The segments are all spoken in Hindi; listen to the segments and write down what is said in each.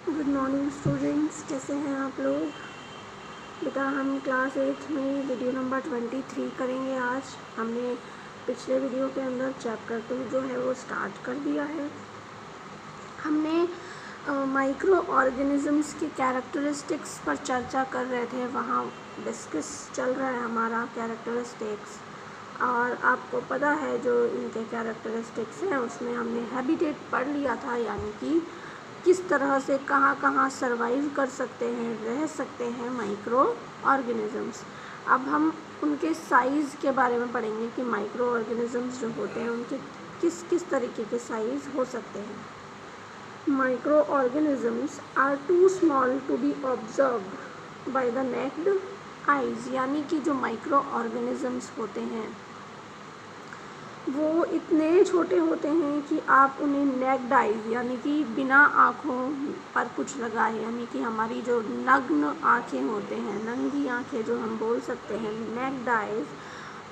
गुड मॉर्निंग स्टूडेंट्स, कैसे हैं आप लोग। बेटा हम क्लास 8 में वीडियो नंबर 23 करेंगे। आज हमने पिछले वीडियो के अंदर चैप्टर 2 जो है वो स्टार्ट कर दिया है। हमने माइक्रो ऑर्गेनिज़म्स की कैरेक्टरिस्टिक्स पर चर्चा कर रहे थे, वहाँ डिस्कस चल रहा है हमारा कैरेक्टरिस्टिक्स। और आपको पता है जो इनके कैरेक्टरिस्टिक्स हैं उसमें हमने हैबिटेट पढ़ लिया था, यानी कि किस तरह से कहाँ कहाँ सर्वाइव कर सकते हैं, रह सकते हैं माइक्रो ऑर्गेनिज़म्स। अब हम उनके साइज़ के बारे में पढ़ेंगे कि माइक्रो ऑर्गेनिज़म्स जो होते हैं उनके किस किस तरीके के साइज़ हो सकते हैं। Micro organisms are too small to be observed by the naked eyes, यानी कि जो माइक्रो ऑर्गेनिज़म्स होते हैं वो इतने छोटे होते हैं कि आप उन्हें नेक्ड आइज़ यानी कि बिना आँखों पर कुछ लगाए, यानी कि हमारी जो नग्न आँखें होते हैं, नंगी आँखें जो हम बोल सकते हैं, नेक्ड आइज़,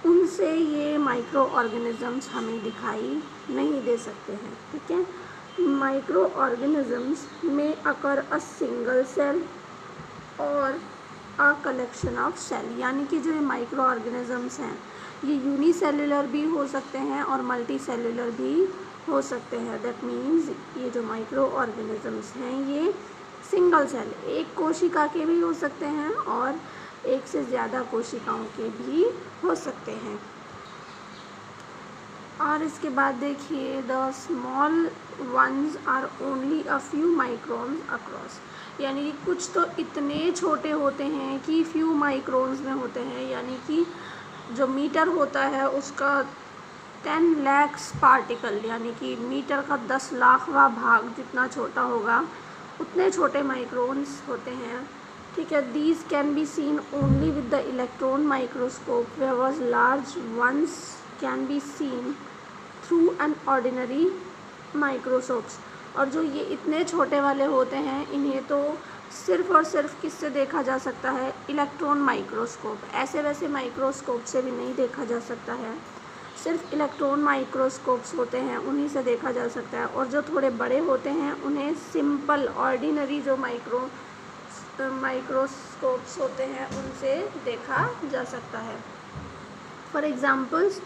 उनसे ये माइक्रो ऑर्गेनिज़म्स हमें दिखाई नहीं दे सकते हैं। ठीक है। माइक्रो ऑर्गेनिज़म्स में अकर अ सिंगल सेल और अ कलेक्शन ऑफ सेल, यानी कि जो ये माइक्रो ऑर्गेनिज़म्स हैं ये यूनिसेल्युलर भी हो सकते हैं और मल्टी सेल्युलर भी हो सकते हैं। दैट मीन्स ये जो माइक्रो ऑर्गेनिज़म्स हैं ये सिंगल सेल, एक कोशिका के भी हो सकते हैं और एक से ज़्यादा कोशिकाओं के भी हो सकते हैं। और इसके बाद देखिए, the small ones are only a few microns across, यानी कि कुछ तो इतने छोटे होते हैं कि फ्यू माइक्रोन्स में होते हैं, यानी कि जो मीटर होता है उसका 10 लाख पार्टिकल, यानी कि मीटर का 10 लाखवां भाग जितना छोटा होगा उतने छोटे माइक्रोन्स होते हैं। ठीक है। These can be seen only with the electron microscope whereas large ones can be seen through an ordinary microscopes. और जो ये इतने छोटे वाले होते हैं इन्हें तो सिर्फ और सिर्फ किससे देखा जा सकता है, इलेक्ट्रॉन माइक्रोस्कोप। ऐसे वैसे माइक्रोस्कोप से भी नहीं देखा जा सकता है, सिर्फ इलेक्ट्रॉन माइक्रोस्कोप्स होते हैं उन्हीं से देखा जा सकता है। और जो थोड़े बड़े होते हैं उन्हें सिंपल ऑर्डिनरी जो माइक्रोस्कोप्स होते हैं उनसे देखा जा सकता है। For examples,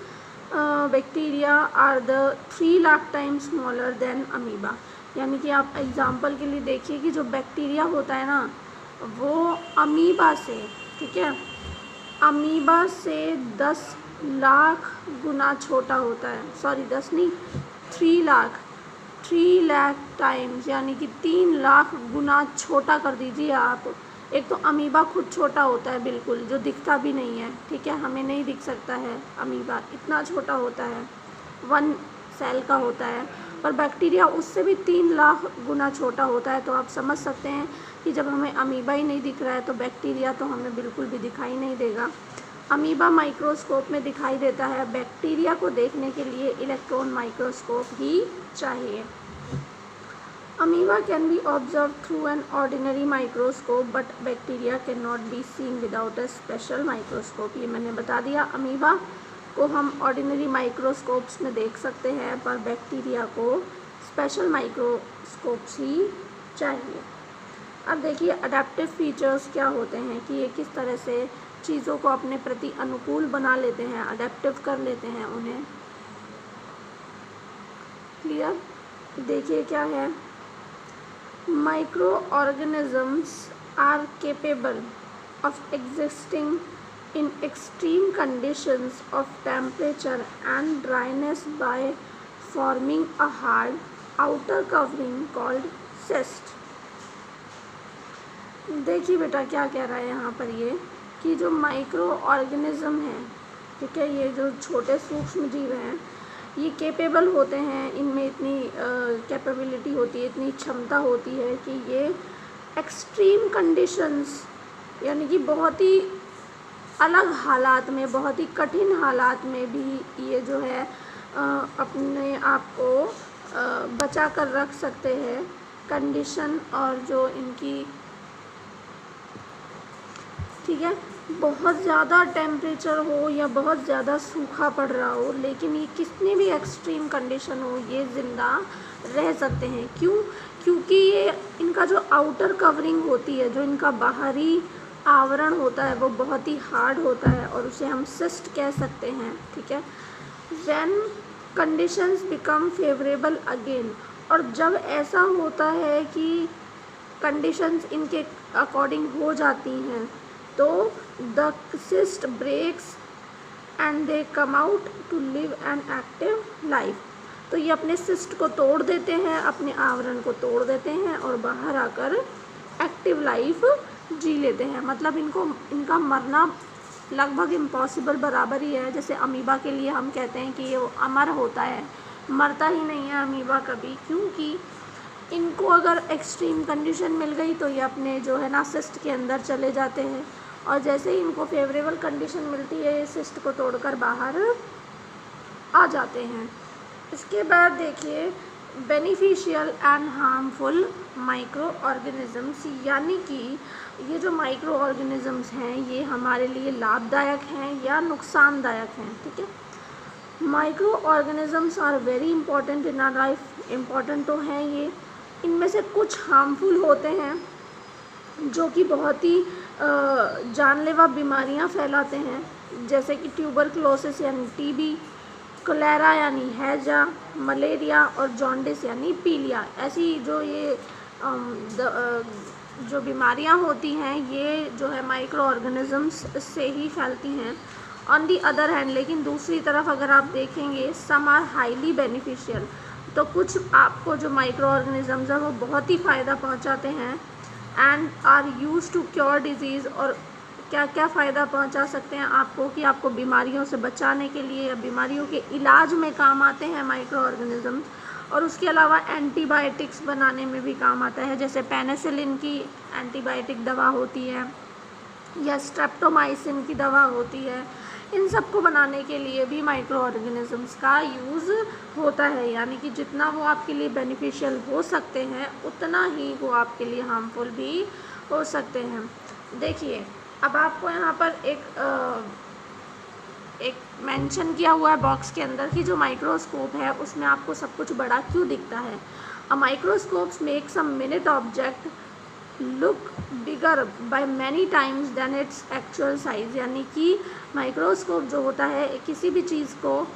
bacteria are the 3 lakh times smaller than amoeba, यानी कि आप एग्जाम्पल के लिए देखिए कि जो बैक्टीरिया होता है ना वो अमीबा से, ठीक है, अमीबा से 10 लाख गुना छोटा होता है। सॉरी 10 नहीं, 3 लाख टाइम्स, यानी कि 3 लाख गुना छोटा कर दीजिए आप। एक तो अमीबा खुद छोटा होता है बिल्कुल, जो दिखता भी नहीं है, ठीक है, हमें नहीं दिख सकता है अमीबा, इतना छोटा होता है, 1 सेल का होता है। पर बैक्टीरिया उससे भी 3 लाख गुना छोटा होता है। तो आप समझ सकते हैं कि जब हमें अमीबा ही नहीं दिख रहा है तो बैक्टीरिया तो हमें बिल्कुल भी दिखाई नहीं देगा। अमीबा माइक्रोस्कोप में दिखाई देता है, बैक्टीरिया को देखने के लिए इलेक्ट्रॉन माइक्रोस्कोप ही चाहिए। Amoeba can be observe through an ordinary microscope but bacteria can not be seen without a special microscope. ये मैंने बता दिया, अमीबा को हम ऑर्डिनरी माइक्रोस्कोप्स में देख सकते हैं पर बैक्टीरिया को स्पेशल माइक्रोस्कोप्स ही चाहिए। अब देखिए अडेप्टिव फीचर्स क्या होते हैं कि ये किस तरह से चीज़ों को अपने प्रति अनुकूल बना लेते हैं, अडेप्टिव कर लेते हैं उन्हें। क्लियर। देखिए क्या है, micro organisms are capable of existing in extreme conditions of temperature and dryness by forming a hard outer covering called cyst। देखिए बेटा क्या कह रहा है यहाँ पर ये कि जो माइक्रो ऑर्गेनिज्म हैं, ठीक है, ये जो छोटे सूक्ष्म जीव हैं ये केपेबल होते हैं, इनमें इतनी कैपेबिलिटी होती है, इतनी क्षमता होती है कि ये एक्सट्रीम कंडीशंस, यानी कि बहुत ही अलग हालात में, बहुत ही कठिन हालात में भी ये जो है अपने आप को बचा कर रख सकते हैं कंडीशन। और जो इनकी, ठीक है, बहुत ज़्यादा टेम्परेचर हो या बहुत ज़्यादा सूखा पड़ रहा हो, लेकिन ये कितनी भी एक्सट्रीम कंडीशन हो ये ज़िंदा रह सकते हैं। क्यों? क्योंकि ये इनका जो आउटर कवरिंग होती है, जो इनका बाहरी आवरण होता है वो बहुत ही हार्ड होता है और उसे हम सिस्ट कह सकते हैं। ठीक है। When conditions become favourable again, और जब ऐसा होता है कि कंडीशंस इनके अकॉर्डिंग हो जाती हैं तो the cyst breaks and they come out to live an active life। तो ये अपने सिस्ट को तोड़ देते हैं, अपने आवरण को तोड़ देते हैं और बाहर आकर एक्टिव लाइफ जी लेते हैं। मतलब इनका मरना लगभग इम्पॉसिबल बराबर ही है। जैसे अमीबा के लिए हम कहते हैं कि ये अमर होता है, मरता ही नहीं है अमीबा कभी, क्योंकि इनको अगर एक्सट्रीम कंडीशन मिल गई तो ये अपने जो है ना सिस्ट के अंदर चले जाते हैं, और जैसे ही इनको फेवरेबल कंडीशन मिलती है ये सिस्ट को तोड़कर बाहर आ जाते हैं। इसके बाद देखिए beneficial and harmful micro organisms, यानी कि ये जो माइक्रो ऑर्गेनिजम्स हैं ये हमारे लिए लाभदायक हैं या नुकसानदायक हैं। ठीक है। Micro organisms are very important in our life. Important तो हैं ये। इनमें से कुछ हार्मफुल होते हैं जो कि बहुत ही जानलेवा बीमारियां फैलाते हैं, जैसे कि ट्यूबरक्लोसिस यानी टीबी, कोलेरा यानी हैजा, मलेरिया और जॉन्डिस यानी पीलिया। ऐसी जो बीमारियां होती हैं ये जो है माइक्रो ऑर्गेनिजम्स से ही फैलती हैं। ऑन दी अदर हैंड, लेकिन दूसरी तरफ अगर आप देखेंगे सम आर हाईली बेनिफिशियल, तो कुछ आपको जो माइक्रो ऑर्गेनिजम्स हैं वो बहुत ही फ़ायदा पहुंचाते हैं and are use to cure disease. और क्या क्या फ़ायदा पहुंचा सकते हैं आपको कि आपको बीमारियों से बचाने के लिए या बीमारियों के इलाज में काम आते हैं माइक्रो ऑर्गेनिजम्स। और उसके अलावा एंटीबायोटिक्स बनाने में भी काम आता है, जैसे पेनिसिलिन की एंटीबायोटिक दवा होती है या स्ट्रेप्टोमाइसिन की दवा होती है। इन सब को बनाने के लिए भी माइक्रो ऑर्गेनिजम्स का यूज़ होता है, यानी कि जितना वो आपके लिए बेनिफिशियल हो सकते हैं उतना ही वो आपके लिए हार्मफुल भी हो सकते हैं। देखिए अब आपको यहाँ पर एक मेंशन किया हुआ है बॉक्स के अंदर कि जो माइक्रोस्कोप है उसमें आपको सब कुछ बड़ा क्यों दिखता है। A microscopes make some minute object look bigger by many times than its actual size, यानी कि माइक्रोस्कोप जो होता है किसी भी चीज़ को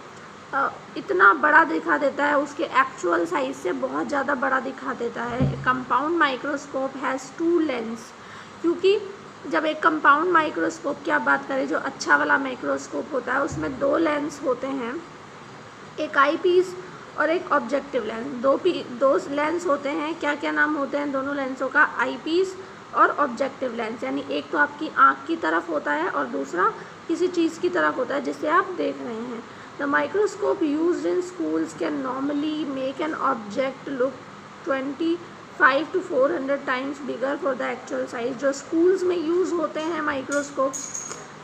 इतना बड़ा दिखा देता है, उसके एक्चुअल साइज़ से बहुत ज़्यादा बड़ा दिखा देता है। कंपाउंड माइक्रोस्कोप हैज़ 2 लेंस, क्योंकि जब एक कंपाउंड माइक्रोस्कोप की आप बात करें, जो अच्छा वाला माइक्रोस्कोप होता है उसमें 2 लेंस होते हैं, एक आई पीस और एक ऑब्जेक्टिव लेंस। दो लेंस होते हैं। क्या क्या नाम होते हैं दोनों लेंसों का? आई पीस और ऑब्जेक्टिव लेंस। यानी एक तो आपकी आँख की तरफ होता है और दूसरा किसी चीज़ की तरफ होता है जिसे आप देख रहे हैं। The microscope used in schools can normally make an object look 25 to 400 times bigger for the actual size. जो स्कूल्स में यूज़ होते हैं माइक्रोस्कोप्स,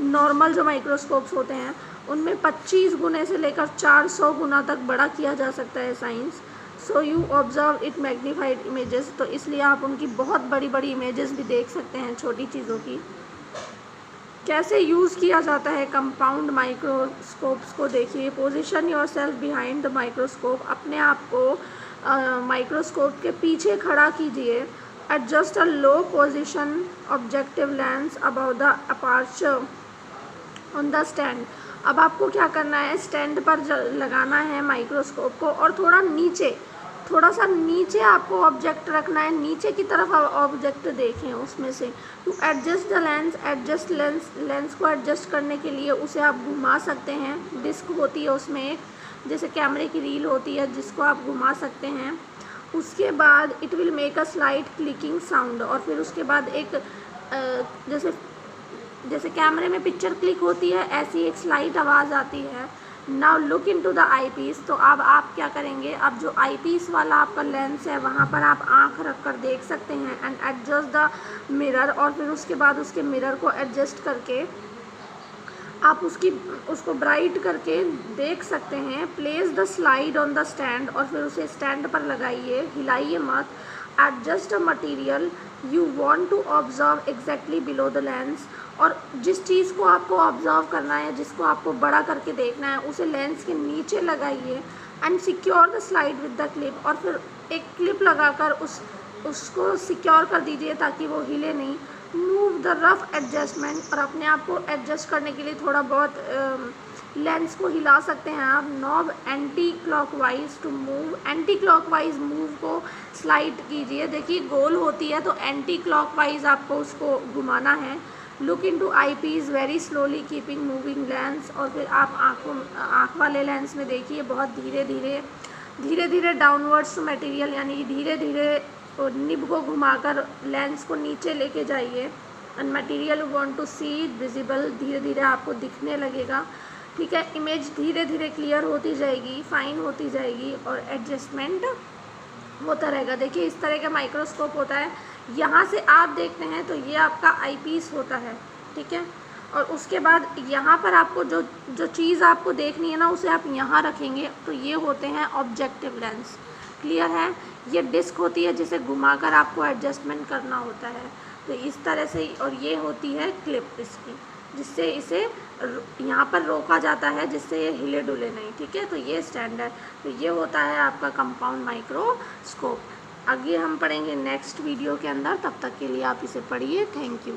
नॉर्मल जो माइक्रोस्कोप्स होते हैं उनमें 25 गुने से लेकर 400 गुना तक बड़ा किया जा सकता है science. So you observe it magnified images, तो इसलिए आप उनकी बहुत बड़ी बड़ी इमेजेस भी देख सकते हैं छोटी चीज़ों की। कैसे यूज़ किया जाता है कंपाउंड माइक्रोस्कोप्स को देखिए। Position your self behind the microscope, अपने आप को माइक्रोस्कोप के पीछे खड़ा कीजिए। Adjust a low position objective lens above the aperture on the stand. अब आपको क्या करना है, स्टैंड पर लगाना है माइक्रोस्कोप को और थोड़ा सा नीचे आपको ऑब्जेक्ट रखना है, नीचे की तरफ ऑब्जेक्ट देखें उसमें से। टू एडजस्ट द लेंस को एडजस्ट करने के लिए उसे आप घुमा सकते हैं। डिस्क होती है उसमें एक, जैसे कैमरे की रील होती है जिसको आप घुमा सकते हैं। उसके बाद it will make a slight clicking sound, और फिर उसके बाद एक जैसे कैमरे में पिक्चर क्लिक होती है ऐसी एक स्लाइट आवाज़ आती है। Now look into the eye piece, तो अब आप क्या करेंगे, अब जो आई पीस वाला आपका लेंस है वहाँ पर आप आँख रख कर देख सकते हैं। एंड एडजस्ट द मिरर, और फिर उसके बाद उसके मिरर को एडजस्ट करके आप उसको ब्राइट करके देख सकते हैं। Place the slide on the stand, और फिर उसे स्टैंड पर लगाइए, हिलाइए मत। Adjust a material you want to observe exactly below the lens. और जिस चीज़ को आपको ऑब्जर्व करना है, जिसको आपको बड़ा करके देखना है, उसे लेंस के नीचे लगाइए and secure the slide with the clip. और फिर एक क्लिप लगाकर उसको सिक्योर कर दीजिए ताकि वो हिले नहीं। मूव द रफ एडजस्टमेंट, और अपने आप को एडजस्ट करने के लिए थोड़ा बहुत लेंस को हिला सकते हैं आप। Knob anti clockwise to move, anti clockwise move को स्लाइड कीजिए। देखिए गोल होती है तो एंटी क्लॉकवाइज आपको उसको घुमाना है। Look into eyepiece very slowly keeping moving lens. और फिर आप आँख वाले लेंस में देखिए बहुत धीरे धीरे डाउनवर्ड्स टू मटेरियल, यानी धीरे धीरे निब को घुमाकर लेंस को नीचे लेके जाइए। And material want to see it visible, धीरे धीरे आपको दिखने लगेगा। ठीक है, इमेज धीरे धीरे क्लियर होती जाएगी, फाइन होती जाएगी और एडजस्टमेंट होता रहेगा। देखिए इस तरह का माइक्रोस्कोप होता है। यहाँ से आप देखते हैं तो ये आपका आई पीस होता है। ठीक है, और उसके बाद यहाँ पर आपको जो चीज़ आपको देखनी है ना, उसे आप यहाँ रखेंगे तो ये होते हैं ऑब्जेक्टिव लेंस। क्लियर है? ये डिस्क होती है जिसे घुमाकर आपको एडजस्टमेंट करना होता है, तो इस तरह से। और ये होती है क्लिप इसकी, जिससे इसे यहाँ पर रोका जाता है, जिससे ये हिले डुले नहीं। ठीक है, तो ये स्टैंडर्ड, तो ये होता है आपका कंपाउंड माइक्रोस्कोप। आगे हम पढ़ेंगे नेक्स्ट वीडियो के अंदर, तब तक के लिए आप इसे पढ़िए। Thank you.